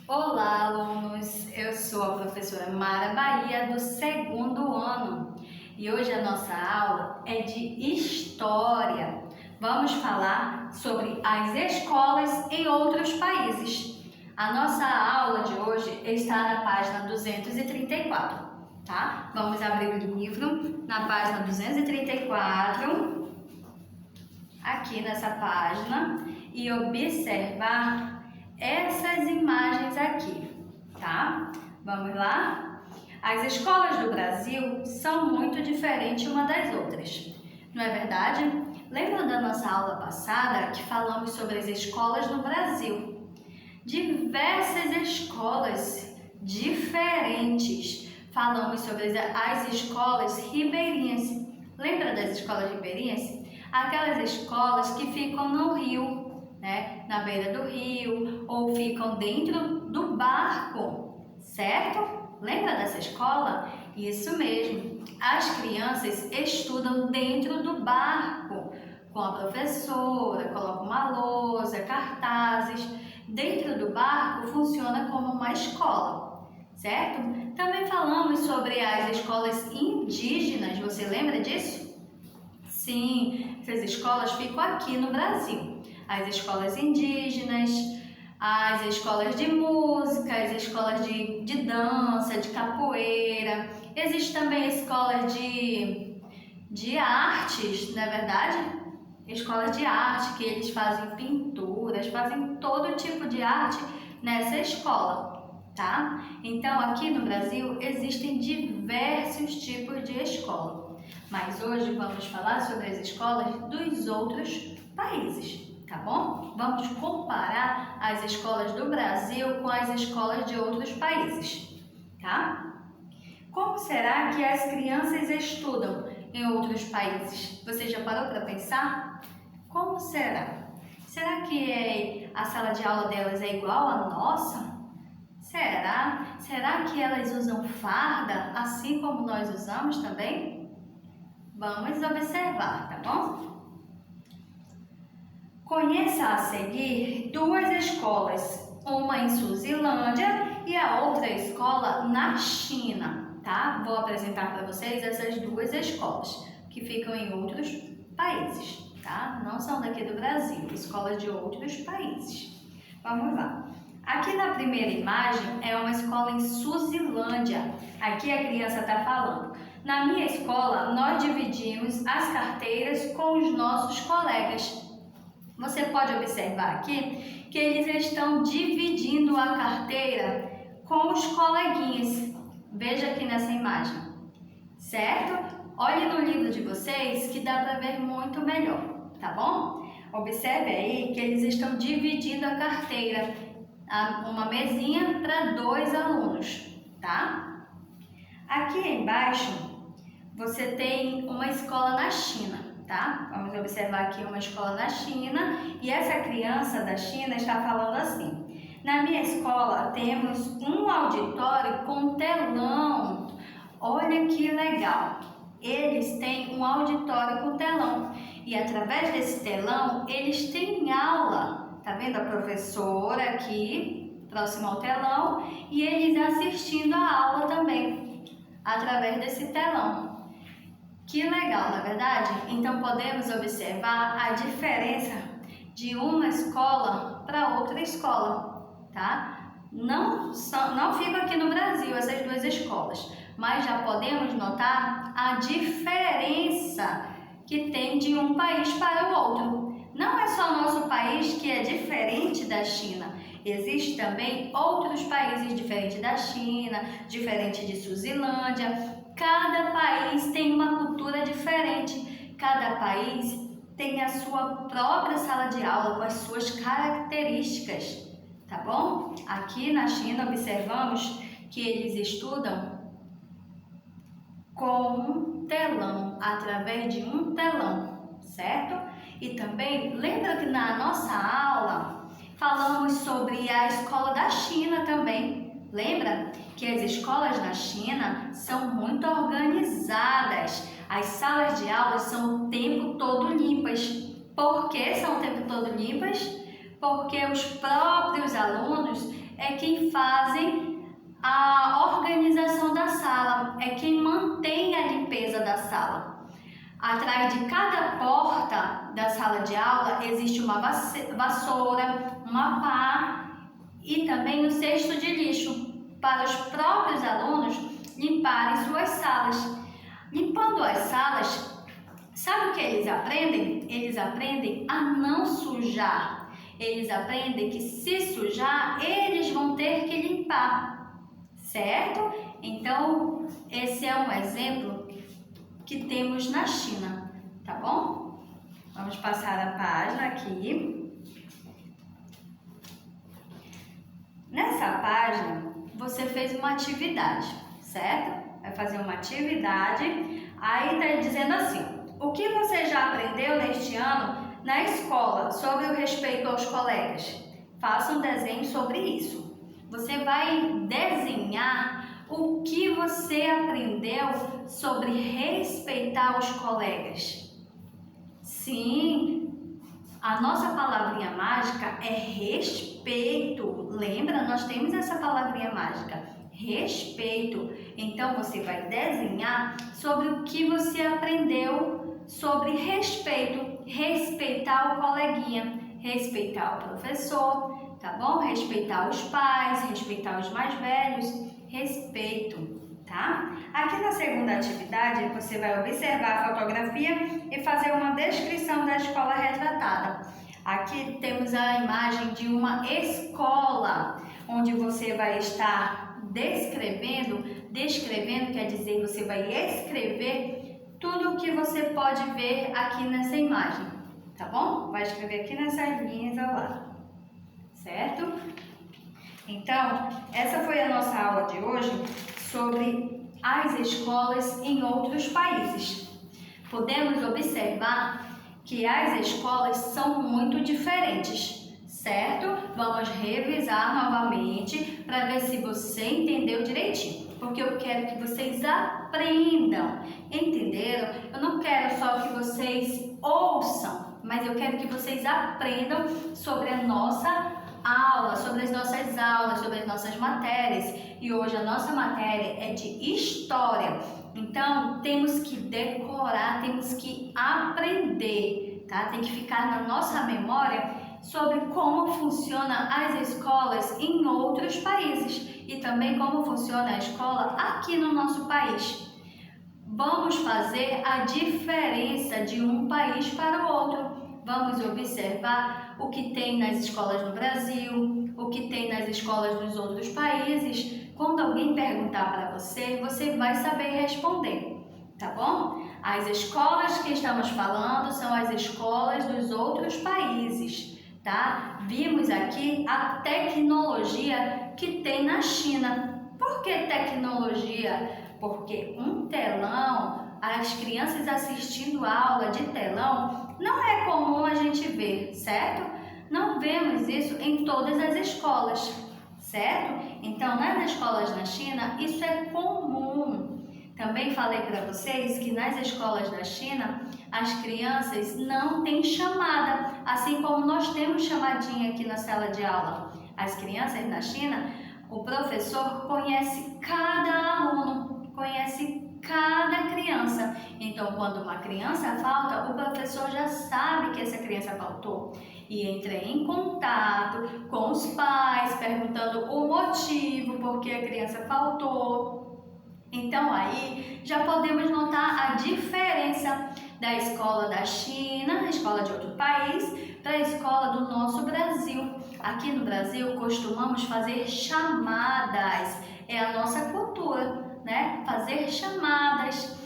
Olá, alunos! Eu sou a professora Mara Bahia, do segundo ano, e hoje a nossa aula é de História. Vamos falar sobre as escolas em outros países. A nossa aula de hoje está na página 234, tá? Vamos abrir o livro na página 234, aqui nessa página, e observar essas imagens aqui, tá? Vamos lá? As escolas do Brasil são muito diferentes uma das outras, não é verdade? Lembra da nossa aula passada que falamos sobre as escolas no Brasil? Diversas escolas diferentes. Falamos sobre as escolas ribeirinhas. Lembra das escolas ribeirinhas? Aquelas escolas que ficam no rio, né? Na beira do rio, ou ficam dentro do barco, certo? Lembra dessa escola? Isso mesmo. As crianças estudam dentro do barco, com a professora, colocam uma lousa, cartazes. Dentro do barco funciona como uma escola, certo? Também falamos sobre as escolas indígenas, você lembra disso? Sim, essas escolas ficam aqui no Brasil. As escolas indígenas, as escolas de música, as escolas de dança, de capoeira. Existem também escolas de artes, não é verdade? Escolas de arte, que eles fazem pinturas, fazem todo tipo de arte nessa escola, tá? Então, aqui no Brasil, existem diversos tipos de escola. Mas hoje vamos falar sobre as escolas dos outros países, tá bom? Vamos comparar as escolas do Brasil com as escolas de outros países, tá? Como será que as crianças estudam em outros países? Você já parou para pensar? Como será? Será que a sala de aula delas é igual à nossa? Será? Será que elas usam farda assim como nós usamos também? Vamos observar, tá bom? Conheça a seguir duas escolas, uma em Suzilândia e a outra escola na China, tá? Vou apresentar para vocês essas duas escolas que ficam em outros países, tá? Não são daqui do Brasil, escolas de outros países. Vamos lá. Aqui na primeira imagem é uma escola em Suzilândia. Aqui a criança está falando: na minha escola, nós dividimos as carteiras com os nossos colegas. Você pode observar aqui que eles estão dividindo a carteira com os coleguinhas. Veja aqui nessa imagem, certo? Olhe no livro de vocês que dá para ver muito melhor, tá bom? Observe aí que eles estão dividindo a carteira, uma mesinha para 2 alunos, tá? Aqui embaixo você tem uma escola na China, tá? Vamos observar aqui uma escola na China e essa criança da China está falando assim: na minha escola temos um auditório com telão. Olha que legal! Eles têm um auditório com telão e através desse telão eles têm aula. Tá vendo a professora aqui próximo ao telão e eles assistindo a aula também através desse telão. Que legal, não é verdade? Então podemos observar a diferença de uma escola para outra escola, tá? Não fica aqui no Brasil essas duas escolas, mas já podemos notar a diferença que tem de um país para o outro. Não é só nosso país que é diferente da China. Existem também outros países diferentes da China, diferente de Suzilândia. Cada país tem uma cultura diferente. Cada país tem a sua própria sala de aula com as suas características, tá bom? Aqui na China observamos que eles estudam com um telão, através de um telão, certo? E também, lembra que na nossa aula falamos sobre a escola da China também. Lembra que as escolas na China são muito organizadas. As salas de aula são o tempo todo limpas. Por que são o tempo todo limpas? Porque os próprios alunos é quem fazem a organização da sala, é quem mantém a limpeza da sala. Atrás de cada porta da sala de aula existe uma vassoura, uma pá e também um cesto de lixo para os próprios alunos limparem suas salas. Limpando as salas, sabe o que eles aprendem? Eles aprendem a não sujar. Eles aprendem que se sujar, eles vão ter que limpar, certo? Então, esse é um exemplo que temos na China, tá bom? Vamos passar a página aqui. Nessa página, você fez uma atividade, certo? Vai fazer uma atividade, aí tá dizendo assim: o que você já aprendeu neste ano na escola sobre o respeito aos colegas? Faça um desenho sobre isso. Você vai desenhar o que você aprendeu sobre respeitar os colegas. Sim, a nossa palavrinha mágica é respeito. Lembra? Nós temos essa palavrinha mágica, respeito. Então, você vai desenhar sobre o que você aprendeu sobre respeito. Respeitar o coleguinha, respeitar o professor, tá bom? Respeitar os pais, respeitar os mais velhos, respeito, tá? Aqui na segunda atividade, você vai observar a fotografia e fazer uma descrição da escola retratada. Aqui temos a imagem de uma escola, onde você vai estar descrevendo quer dizer, você vai escrever tudo o que você pode ver aqui nessa imagem, tá bom? Vai escrever aqui nessas linhas ao lado, certo? Então, essa foi a nossa aula de hoje sobre as escolas em outros países. Podemos observar que as escolas são muito diferentes, certo? Vamos revisar novamente para ver se você entendeu direitinho, porque eu quero que vocês aprendam, entenderam? Eu não quero só que vocês ouçam, mas eu quero que vocês aprendam sobre a nossa aula, sobre as nossas aulas, sobre as nossas matérias. E hoje a nossa matéria é de história. Então, temos que decorar, temos que aprender, tá? Tem que ficar na nossa memória sobre como funciona as escolas em outros países e também como funciona a escola aqui no nosso país. Vamos fazer a diferença de um país para o outro. Vamos observar o que tem nas escolas no Brasil, o que tem nas escolas dos outros países. Quando alguém perguntar para você, você vai saber responder, tá bom? As escolas que estamos falando são as escolas dos outros países, tá? Vimos aqui a tecnologia que tem na China. Por que tecnologia? Porque um telão, as crianças assistindo aula de telão, não é comum a gente ver, certo? Não vemos isso em todas as escolas, certo? Então, nas escolas na China, isso é comum. Também falei para vocês que nas escolas da China, as crianças não têm chamada, assim como nós temos chamadinha aqui na sala de aula. As crianças na China, o professor conhece cada aluno, conhece cada criança. Então, quando uma criança falta, o professor já sabe que essa criança faltou e entra em contato com os pais, perguntando o motivo por que a criança faltou. Então, aí já podemos notar a diferença da escola da China, a escola de outro país, para a escola do nosso Brasil. Aqui no Brasil, costumamos fazer chamadas, é a nossa cultura, né? Fazer chamadas,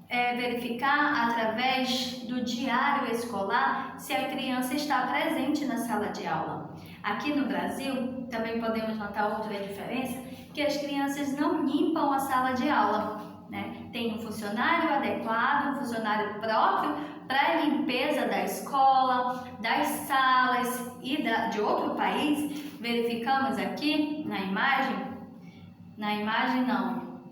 verificar através do diário escolar se a criança está presente na sala de aula. Aqui no Brasil, também podemos notar outra diferença, que as crianças não limpam a sala de aula, né? Tem um funcionário adequado, um funcionário próprio para a limpeza da escola, das salas e de outro país. Verificamos aqui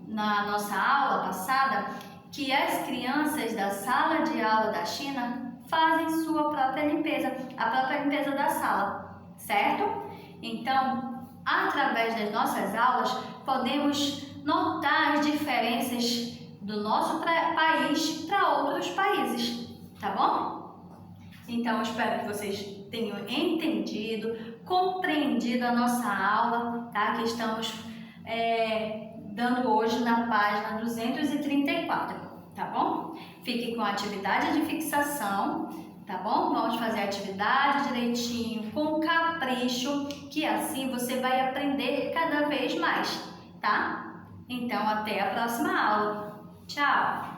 na nossa aula passada, que as crianças da sala de aula da China fazem sua própria limpeza, a própria limpeza da sala, certo? Então, através das nossas aulas, podemos notar as diferenças do nosso país para outros países, tá bom? Então, espero que vocês tenham entendido, compreendido a nossa aula, tá? Que estamos dando hoje na página 234, tá bom? Fique com a atividade de fixação, tá bom? Vamos fazer a atividade direitinho, com capricho, que assim você vai aprender cada vez mais, tá? Então, até a próxima aula. Tchau!